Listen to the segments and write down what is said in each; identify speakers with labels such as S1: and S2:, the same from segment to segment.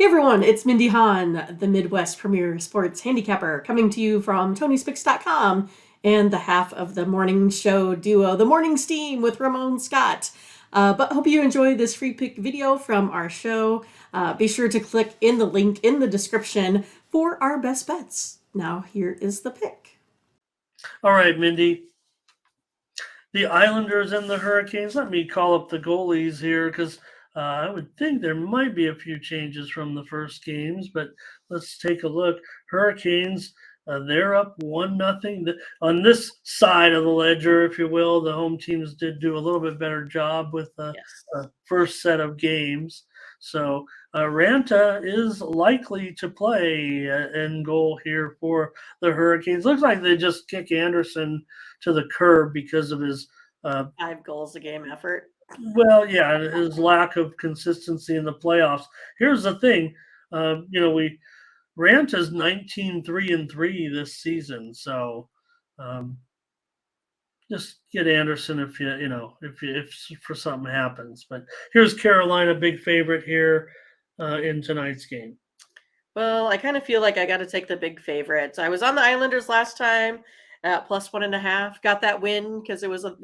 S1: Hey everyone, it's Mindy Hahne, the Midwest premier sports handicapper, coming to you from TonySpicks.com and the half of the morning show duo, The Morning Steam with Ramon Scott. But hope you enjoy this free pick video from our show. Be sure to click in the link in the description for our best bets. Now here is the pick.
S2: All right, Mindy. The Islanders and the Hurricanes. Let me call up the goalies here because I would think there might be a few changes from the first games, but let's take a look. Hurricanes, they're up 1-0. On this side of the ledger, if you will, the home teams did do a little bit better job with the
S1: Yes.
S2: first set of games. So Ranta is likely to play in goal here for the Hurricanes. Looks like they just kick Anderson to the curb because of his
S1: 5 goals a game effort.
S2: his lack of consistency in the playoffs. Here's the thing, Ranta's 19-3-3 this season, so just get Anderson if for something happens. But here's Carolina, big favorite here in tonight's game.
S1: Well, I kind of feel like I got to take the big favorites. I was on the Islanders last time at +1.5. Got that win because it was the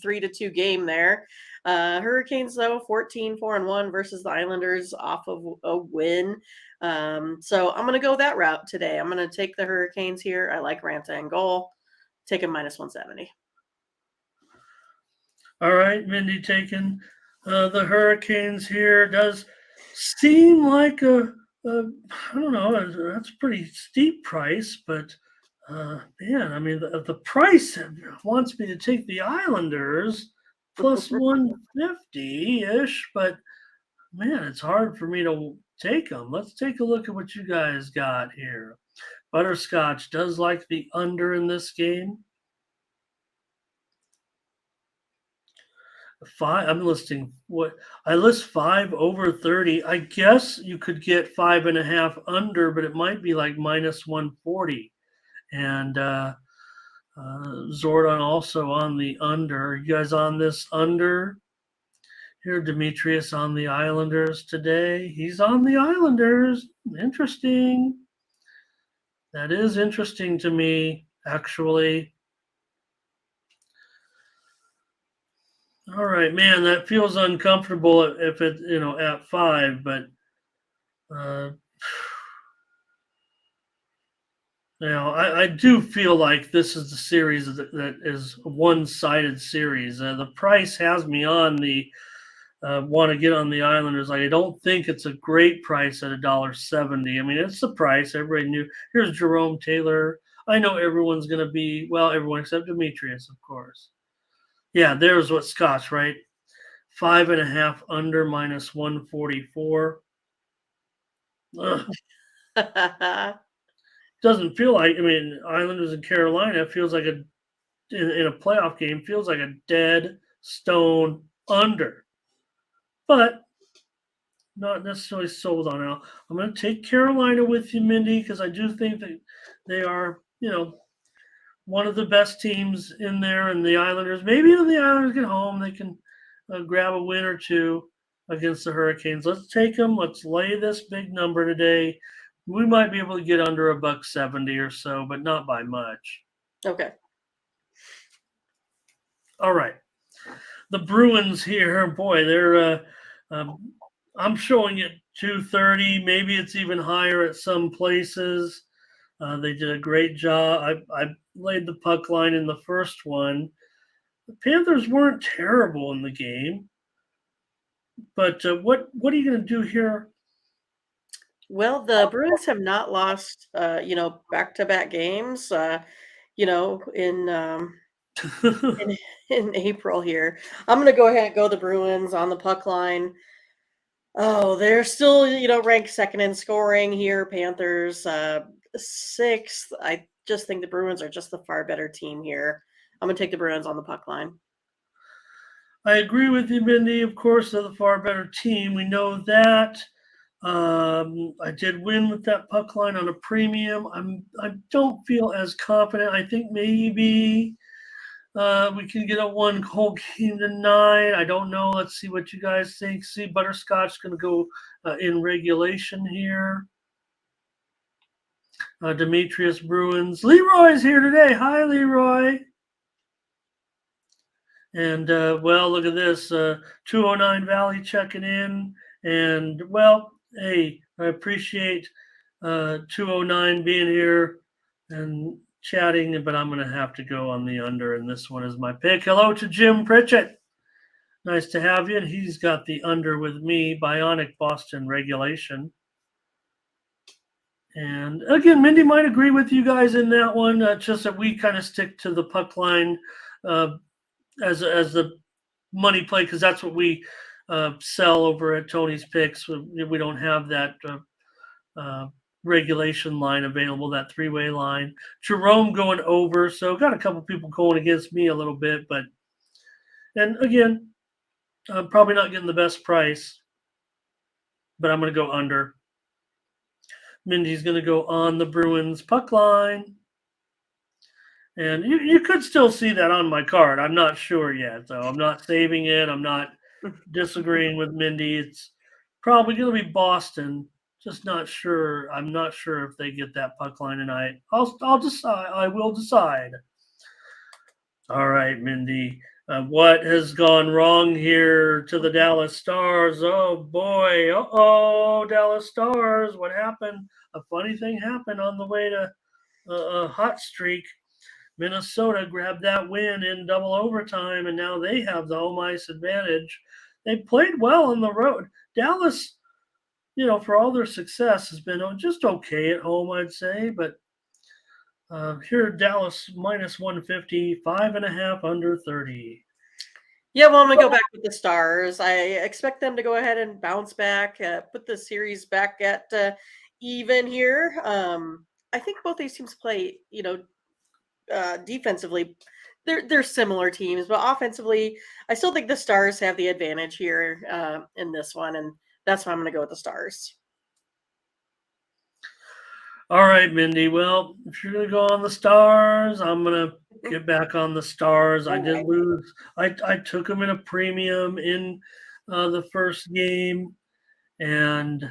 S1: 3-2 game there. Hurricanes though 14-4-1 versus the Islanders off of a win. So I'm gonna go that route today. I'm gonna take the Hurricanes here. I like Ranta and goal. Take a -170.
S2: All right, Mindy taking the Hurricanes here. Does seem like I don't know, that's a pretty steep price, but man, I mean, the price wants me to take the Islanders plus 150-ish, but man, it's hard for me to take them. Let's take a look at what you guys got here. Butterscotch does like the under in this game. I'm listing what I list 5 over 30. I guess you could get 5.5 under, but it might be like -140. And Zordon also on the under. You guys on this under? Here, Demetrius on the Islanders today. He's on the Islanders. Interesting. That is interesting to me, actually. All right, man, that feels uncomfortable if it, at 5, but I do feel like this is the series that is a one-sided series. The price has me on the want to get on the Islanders. I don't think it's a great price at $1.70. I mean, it's the price. Everybody knew. Here's Jerome Taylor. I know everyone's going to be, well, everyone except Demetrius, of course. Yeah, there's what Scott's, right? 5.5 under -144. Doesn't feel like, I mean, Islanders and Carolina feels like in a playoff game, feels like a dead stone under. But not necessarily sold on it. I'm going to take Carolina with you, Mindy, because I do think that they are, one of the best teams in there. And the Islanders, maybe when the Islanders get home, they can grab a win or two against the Hurricanes. Let's take them. Let's lay this big number today. We might be able to get under $1.70 or so, but not by much.
S1: Okay.
S2: All right. The Bruins here, boy, they're I'm showing it 230. Maybe it's even higher at some places. They did a great job. I laid the puck line in the first one. The Panthers weren't terrible in the game. But what are you going to do here?
S1: Well, the Bruins have not lost, back-to-back games, in in April here. I'm gonna go ahead and go the Bruins on the puck line. Oh, they're still, ranked second in scoring here. Panthers, 6th. I just think the Bruins are just the far better team here. I'm gonna take the Bruins on the puck line.
S2: I agree with you, Mindy. Of course, they're the far better team. We know that. I did win with that puck line on a premium. I don't feel as confident. I think maybe we can get a 1 whole game tonight. I don't know. Let's see what you guys think. See, Butterscotch's going to go in regulation here. Demetrius Bruins. Leroy's here today. Hi, Leroy. And, well, look at this. 209 Valley checking in. And, well, hey, I appreciate 209 being here and chatting, but I'm going to have to go on the under, and this one is my pick. Hello to Jim Pritchett. Nice to have you. And he's got the under with me, Bionic Boston regulation. And again, Mindy might agree with you guys in that one. Just that we kind of stick to the puck line as the money play, because that's what we sell over at Tony's Picks. We don't have that regulation line available, that three-way line. Jerome going over, so got a couple people going against me a little bit, but and again, I'm probably not getting the best price, but I'm going to go under. Mindy's going to go on the Bruins puck line. And you could still see that on my card. I'm not sure yet, though. I'm not saving it. I'm not disagreeing with Mindy. It's probably going to be Boston. Just not sure. I'm not sure if they get that puck line tonight. I'll decide. I will decide. All right, Mindy. What has gone wrong here to the Dallas Stars? Oh, boy. Uh-oh, Dallas Stars. What happened? A funny thing happened on the way to a hot streak. Minnesota grabbed that win in double overtime, and now they have the home ice advantage. They played well on the road. Dallas, for all their success, has been just okay at home, I'd say. But here, Dallas minus 150, 5.5 under 30.
S1: Yeah, well, I'm going to go back with the Stars. I expect them to go ahead and bounce back, put the series back at even here. I think both these teams play, defensively, they're similar teams, but offensively, I still think the Stars have the advantage here in this one, and that's why I'm going to go with the Stars.
S2: All right, Mindy. Well, if you're going to go on the Stars, I'm going to get back on the Stars. I did lose. I took them in a premium in the first game, and,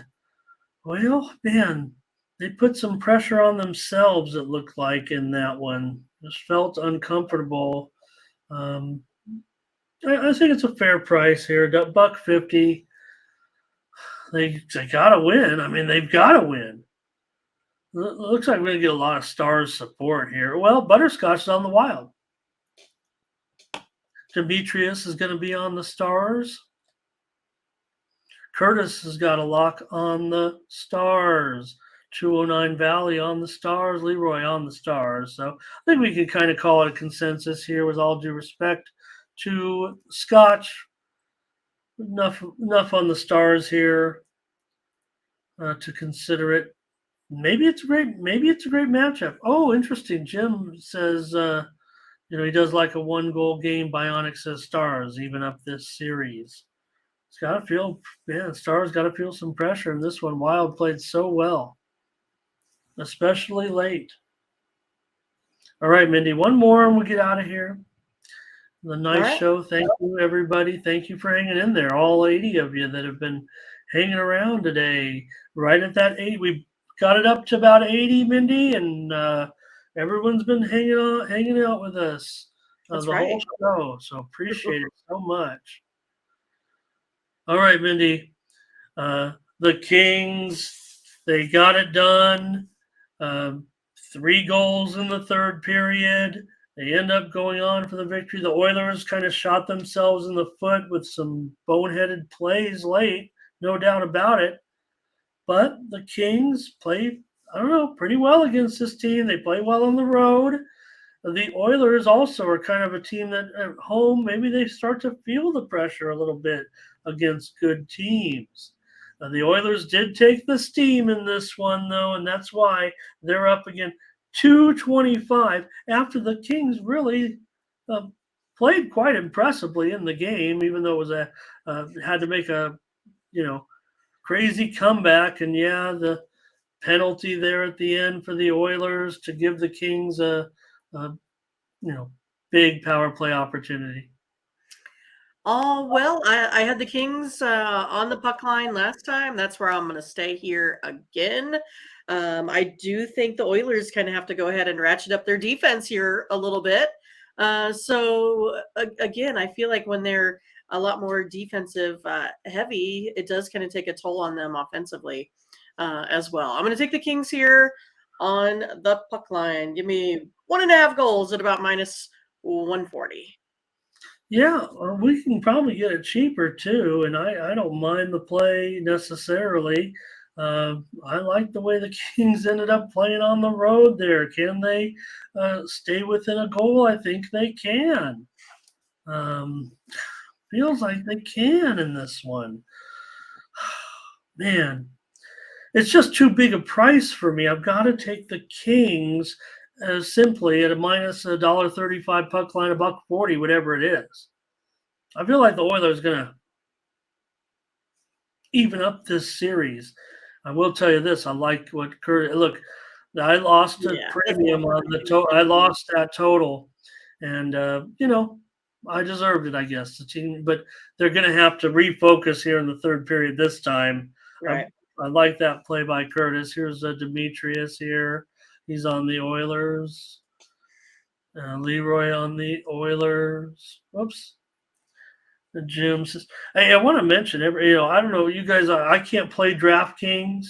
S2: well, man, they put some pressure on themselves, it looked like, in that one. Just felt uncomfortable. I think it's a fair price here. $1.50. They got to win. I mean, they've got to win. Looks like we're going to get a lot of Stars support here. Well, Butterscotch is on the Wild. Demetrius is going to be on the Stars. Curtis has got a lock on the Stars. 209 Valley on the Stars. Leroy on the Stars. So I think we can kind of call it a consensus here, with all due respect to Scotch. Enough on the Stars here to consider it. Maybe it's a great matchup. Oh, interesting. Jim says, he does like a 1-goal game. Bionic says Stars, even up this series. It's got to feel, Stars got to feel some pressure in this one. Wild played so well, especially late. All right, Mindy, one more and we'll get out of here. The nice show. Thank you, everybody. Thank you for hanging in there. All 80 of you that have been hanging around today. Right at that 8, we got it up to about 80, Mindy, and everyone's been hanging out with us whole show. So appreciate it so much. All right, Mindy. The Kings, they got it done. 3 goals in the third period. They end up going on for the victory. The Oilers kind of shot themselves in the foot with some boneheaded plays late, no doubt about it. But the Kings play, pretty well against this team. They play well on the road. The Oilers also are kind of a team that at home, maybe they start to feel the pressure a little bit against good teams. The Oilers did take the steam in this one, though, and that's why they're up again 225 after the Kings really played quite impressively in the game, even though it was had to make a, crazy comeback. And the penalty there at the end for the Oilers to give the Kings a big power play opportunity.
S1: Oh, well, I had the Kings on the puck line last time. That's where I'm going to stay here again. I do think the Oilers kind of have to go ahead and ratchet up their defense here a little bit. Again, I feel like when they're a lot more defensive heavy, it does kind of take a toll on them offensively as well. I'm going to take the Kings here on the puck line. Give me 1.5 goals at about minus 140.
S2: Yeah, we can probably get it cheaper too, and I don't mind the play necessarily. I like the way the Kings ended up playing on the road there. Can they stay within a goal? I think they can. Um, feels like they can in this one. Man, it's just too big a price for me. I've got to take the Kings simply at a minus $1.35 puck line, $1.40, whatever it is. I feel like the Oilers gonna even up this series. I will tell you this: I like what Kurt. Look, I lost a
S1: Yeah, that's
S2: premium on the
S1: definitely
S2: total. I lost that total, and I deserved it, I guess. The team, but they're going to have to refocus here in the third period this time. I,
S1: right.
S2: I like that play by Curtis. Here's Demetrius here. He's on the Oilers. Leroy on the Oilers. Whoops. The Jim says, "Hey, I want to mention I don't know, you guys. I can't play DraftKings,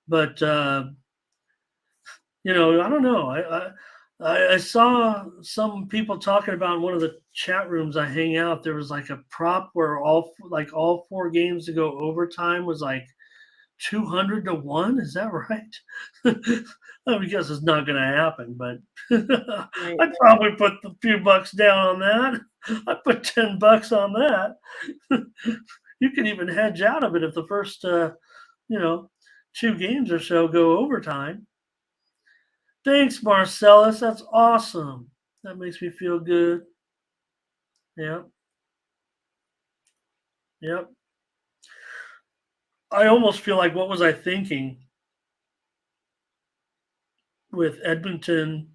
S2: but I don't know. I saw some people talking about in one of the chat rooms I hang out. There was like a prop where all 4 games to go overtime was like 200 to 1. Is that right? I guess it's not going to happen, but
S1: Right.
S2: I'd probably put a few bucks down on that. I put $10 on that. You can even hedge out of it if the first, you know, 2 games or so go overtime. Thanks, Marcellus. That's awesome. That makes me feel good. Yep. Yep. I almost feel like what was I thinking with Edmonton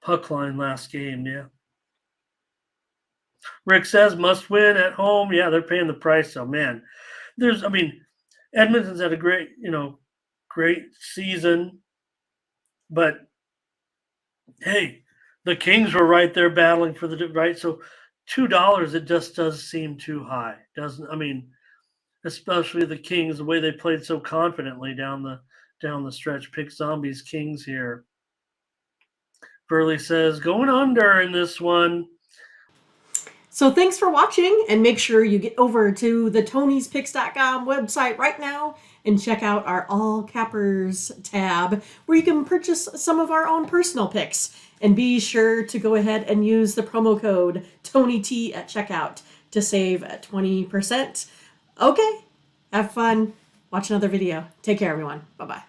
S2: puck line last game? Yeah. Rick says must win at home. Yeah, they're paying the price. So man, Edmonton's had a great season, but hey, the Kings were right there battling for the right. So $2, it just does seem too high, doesn't? Especially the Kings, the way they played so confidently down the stretch. Pick zombies Kings here. Burley says going under in this one.
S1: So thanks for watching, and make sure you get over to the Tony'sPicks.com website right now and check out our All Cappers tab where you can purchase some of our own personal picks. And be sure to go ahead and use the promo code TonyT at checkout to save 20%. Okay, have fun. Watch another video. Take care, everyone. Bye-bye.